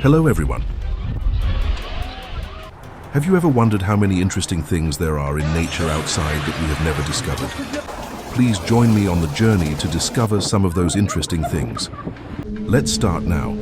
Hello everyone. Have you ever wondered how many interesting things there are in nature outside that we have never discovered? Please join me on the journey to discover some of those interesting things. Let's start now.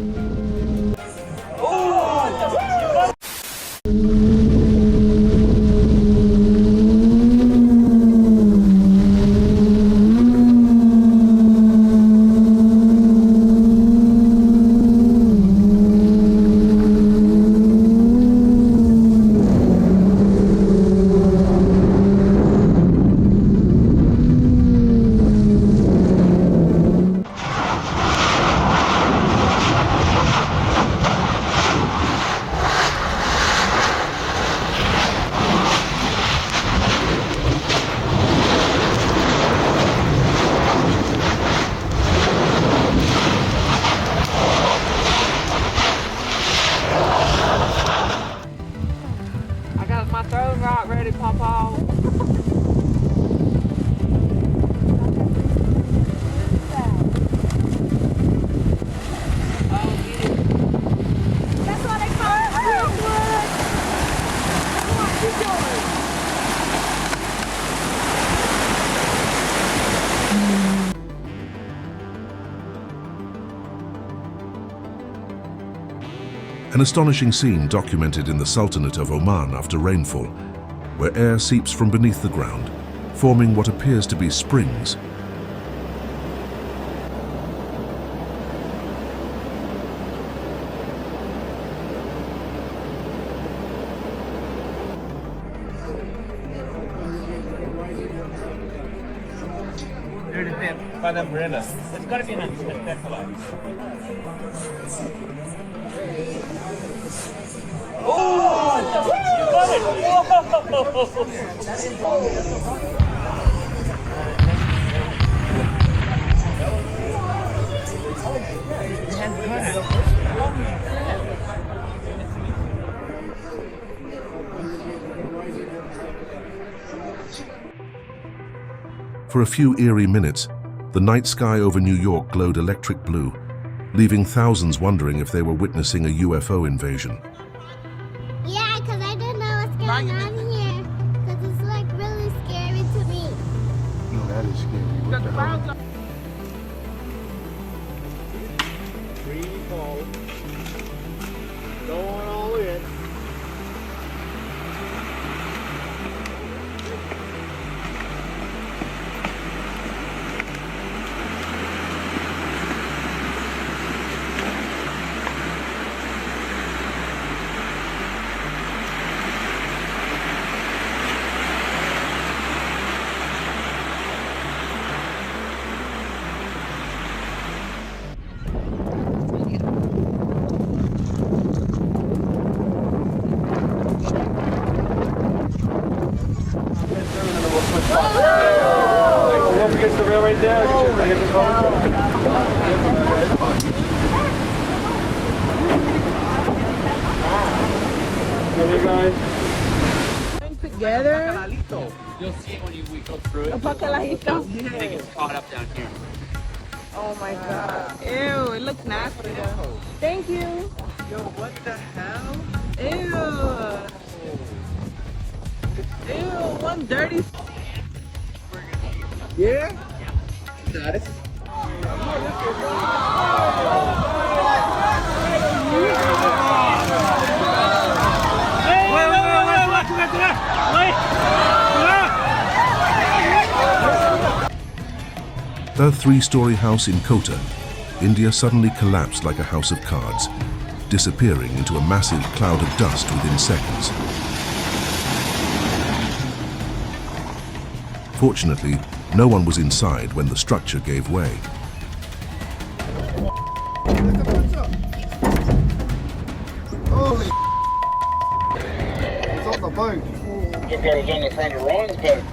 My throwing rock ready, Papa. That's what they call it, Redwood. Come on, keep going. An astonishing scene documented in the Sultanate of Oman after rainfall, where air seeps from beneath the ground, forming what appears to be springs. By the umbrellas. It's got to be nice. Spectacular. Oh! You got it! For a few eerie minutes, the night sky over New York glowed electric blue, leaving thousands wondering if they were witnessing a UFO invasion. Yeah, because I don't know what's going on here. Because it's like really scary to me. No, that is scary. What the hell? Free fall. Going all in. Don't forget the rail right there. Hey guys. Together. You'll see it when we go through it. A bacalajito. I think it's caught up down here. Oh my god. Ew, it looks nasty. Thank you. Yo, what the hell? Ew. Ew, one dirty. Yeah? Got it. The three-story house in Kota, India suddenly collapsed like a house of cards, disappearing into a massive cloud of dust within seconds. Fortunately, no one was inside when the structure gave way. Holy it's on the boat. Look, I was on the front of Ron's boat.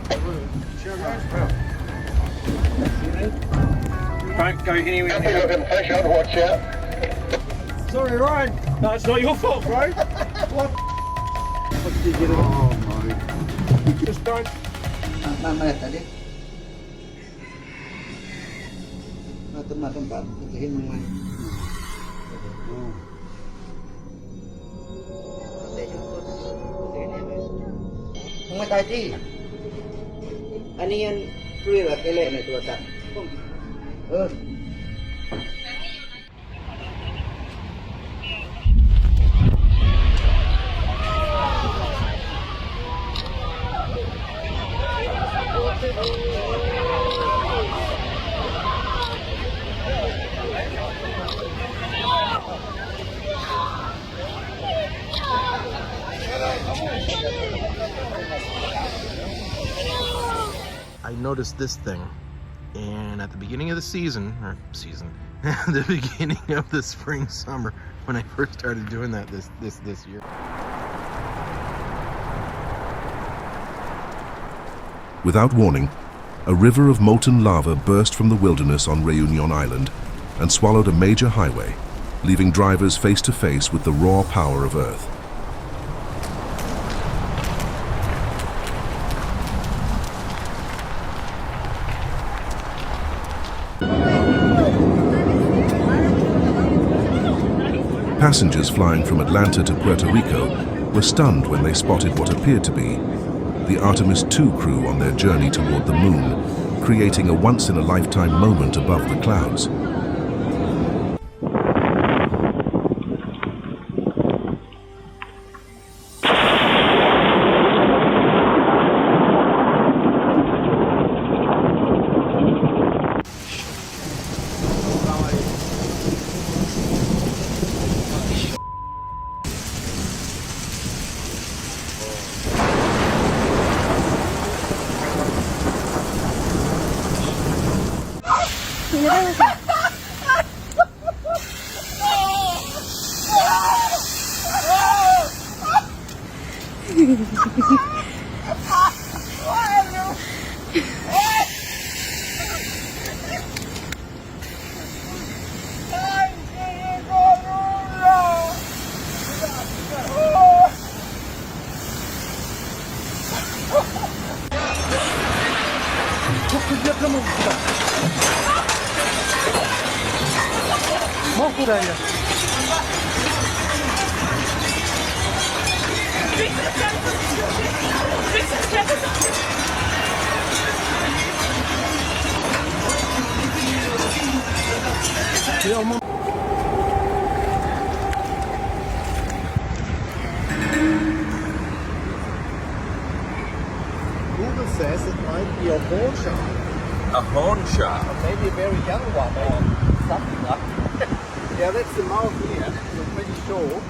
Don't go anywhere. I think I've been fish on, watch out. Sorry, Ryan. No, it's not your fault, bro. What did you get it? Oh my. Just don't. Mamaya tadi. Tempat-tempat, kecihin memang. ไม่ตายที่อันนี้ยังเรียกอะไรเละในตัวสัตว์เออ I noticed this thing, and at the beginning of the the beginning of the spring summer, when I first started doing that this year. Without warning, a river of molten lava burst from the wilderness on Réunion Island and swallowed a major highway, leaving drivers face to face with the raw power of Earth. Passengers flying from Atlanta to Puerto Rico were stunned when they spotted what appeared to be the Artemis II crew on their journey toward the moon, creating a once-in-a-lifetime moment above the clouds. Google says it might be a horn shark. A horn shark. Or maybe a very young one or something like that. Yeah, that's the mouth here. We're pretty sure.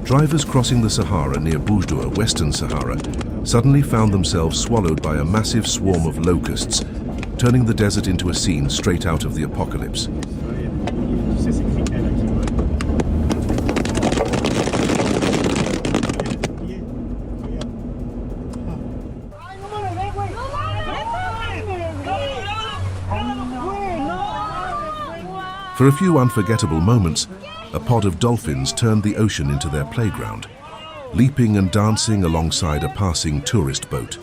Drivers crossing the Sahara near Bucu, Western Sahara, suddenly found themselves swallowed by a massive swarm of locusts, turning the desert into a scene straight out of the apocalypse. For a few unforgettable moments, a pod of dolphins turned the ocean into their playground, leaping and dancing alongside a passing tourist boat.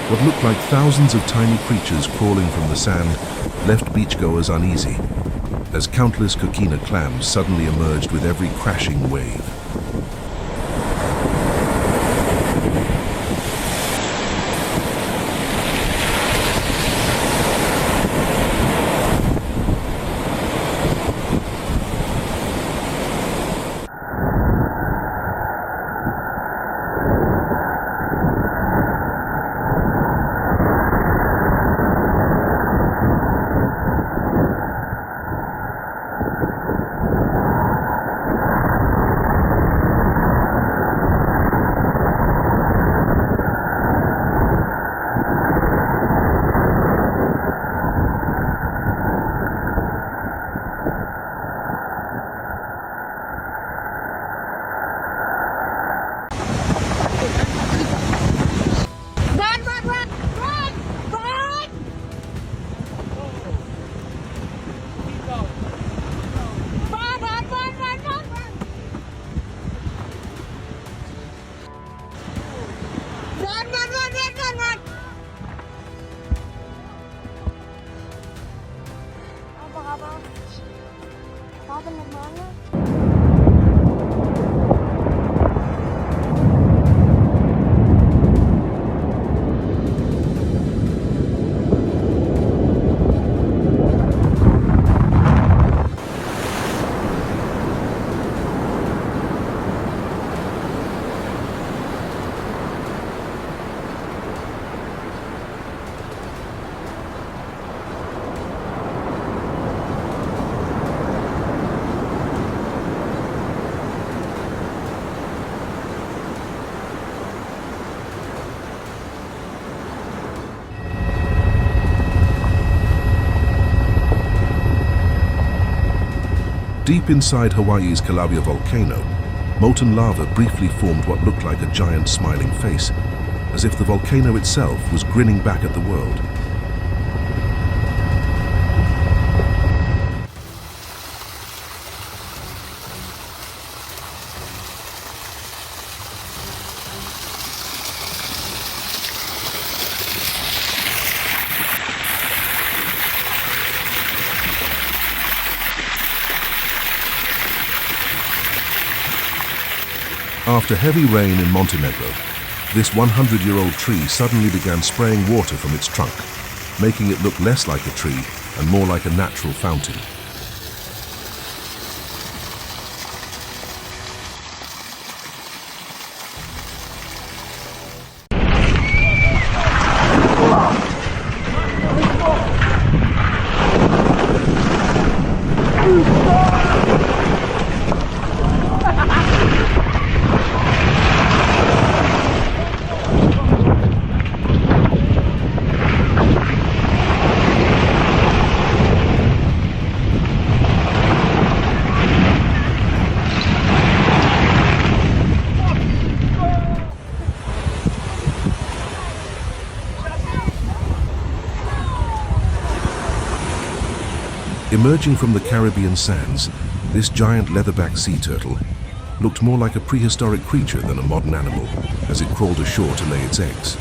What looked like thousands of tiny creatures crawling from the sand left beachgoers uneasy, as countless coquina clams suddenly emerged with every crashing wave. Deep inside Hawaii's Kilauea volcano, molten lava briefly formed what looked like a giant smiling face, as if the volcano itself was grinning back at the world. After heavy rain in Montenegro, this 100-year-old tree suddenly began spraying water from its trunk, making it look less like a tree and more like a natural fountain. Emerging from the Caribbean sands, this giant leatherback sea turtle looked more like a prehistoric creature than a modern animal as it crawled ashore to lay its eggs.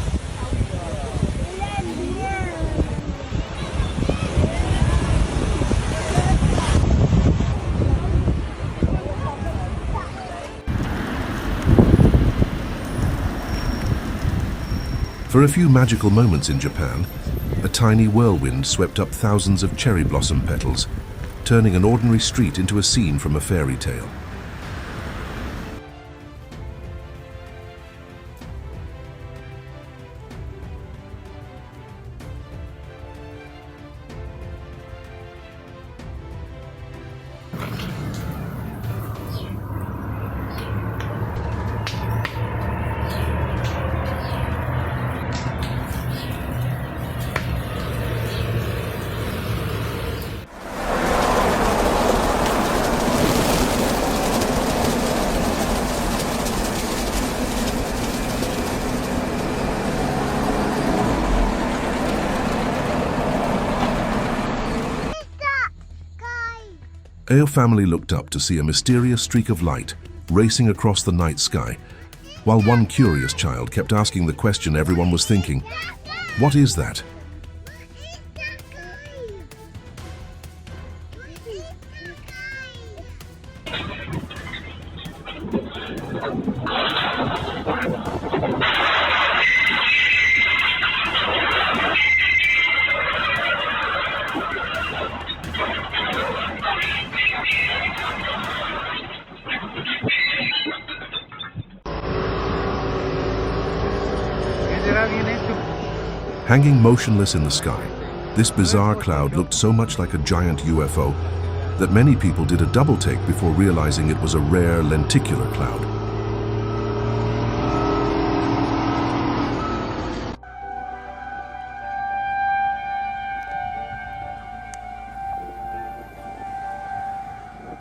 For a few magical moments in Japan, a tiny whirlwind swept up thousands of cherry blossom petals, turning an ordinary street into a scene from a fairy tale. Our family looked up to see a mysterious streak of light racing across the night sky, while one curious child kept asking the question everyone was thinking, "What is that?" Hanging motionless in the sky, this bizarre cloud looked so much like a giant UFO that many people did a double take before realizing it was a rare lenticular cloud.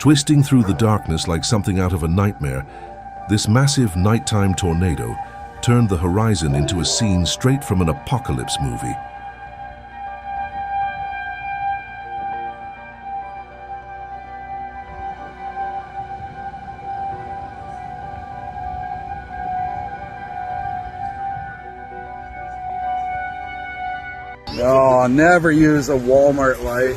Twisting through the darkness like something out of a nightmare, this massive nighttime tornado turned the horizon into a scene straight from an apocalypse movie. No, never use a Walmart light.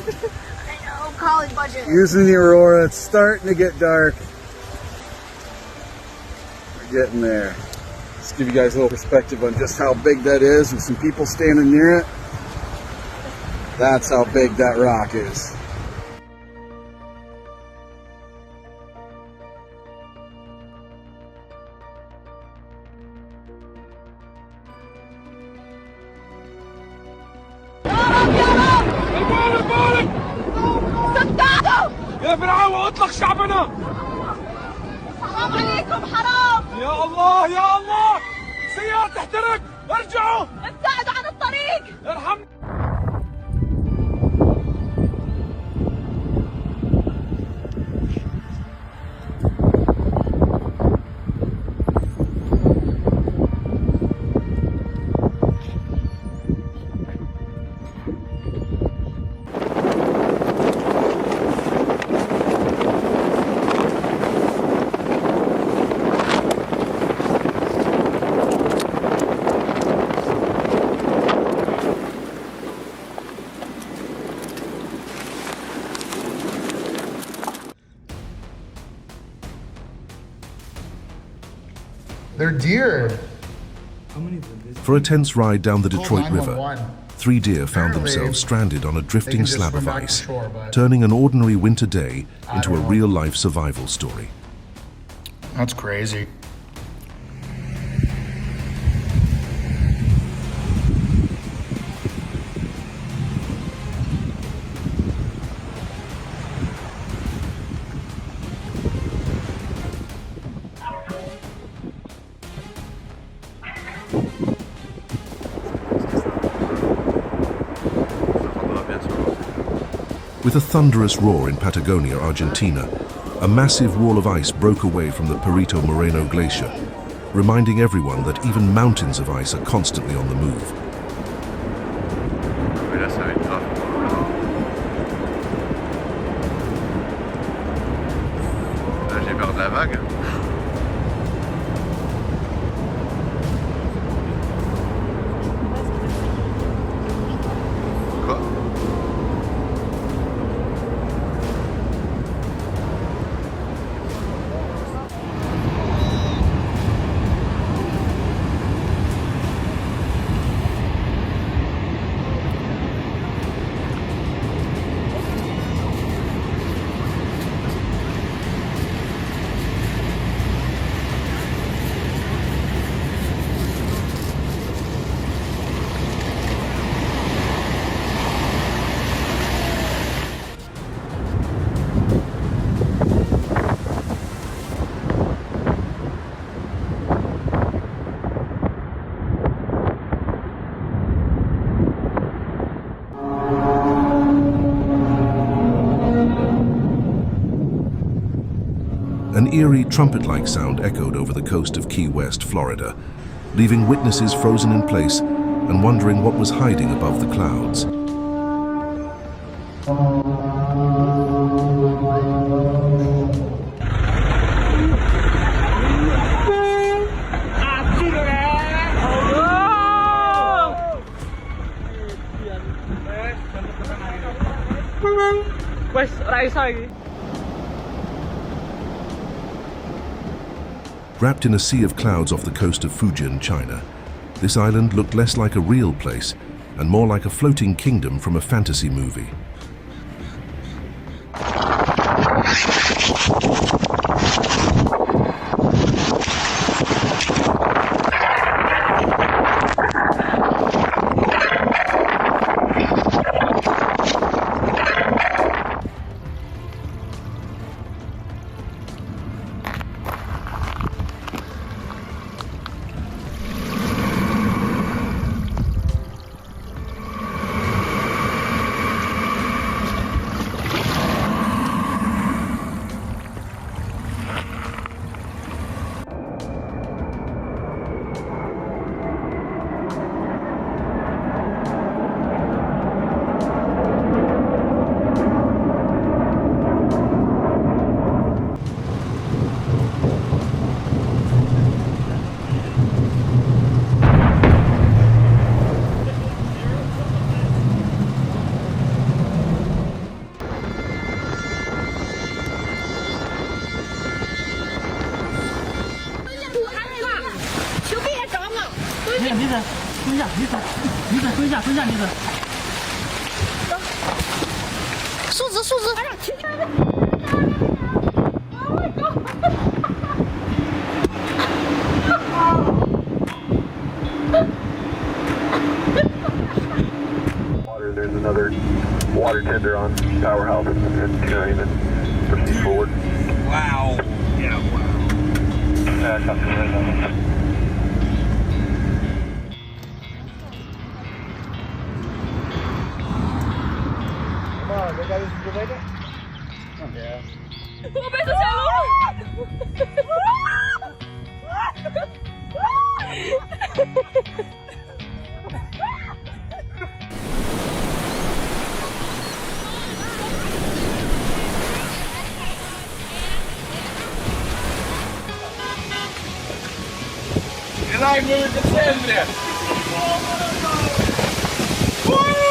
I know, college budget. Using the Aurora, it's starting to get dark. We're getting there. Let's give you guys a little perspective on just how big that is with some people standing near it. That's how big that rock is. يا فرعون اطلق شعبنا حرام عليكم حرام. يا الله يا الله سيارة تحترق ارجعوا ابتعدوا عن الطريق. ارحمنا. They're deer. For a tense ride down the Call Detroit River, 911. 3 deer found Apparently, themselves stranded on a They drifting can just slab swim of back to ice, shore, but turning an ordinary winter day into a don't know. real-life survival story. That's crazy. With a thunderous roar in Patagonia, Argentina, a massive wall of ice broke away from the Perito Moreno Glacier, reminding everyone that even mountains of ice are constantly on the move. J'ai peur de la vague. Quoi? An eerie trumpet-like sound echoed over the coast of Key West, Florida, leaving witnesses frozen in place and wondering what was hiding above the clouds. Wrapped in a sea of clouds off the coast of Fujian, China, this island looked less like a real place and more like a floating kingdom from a fantasy movie. There's another water tender on powerhouse and carrying it. Proceed forward. Wow. Yeah, wow. Copy right now. Come on, they got this to make it? Yeah. 我被这下路。And I'm moving to 10 minutes. Woo!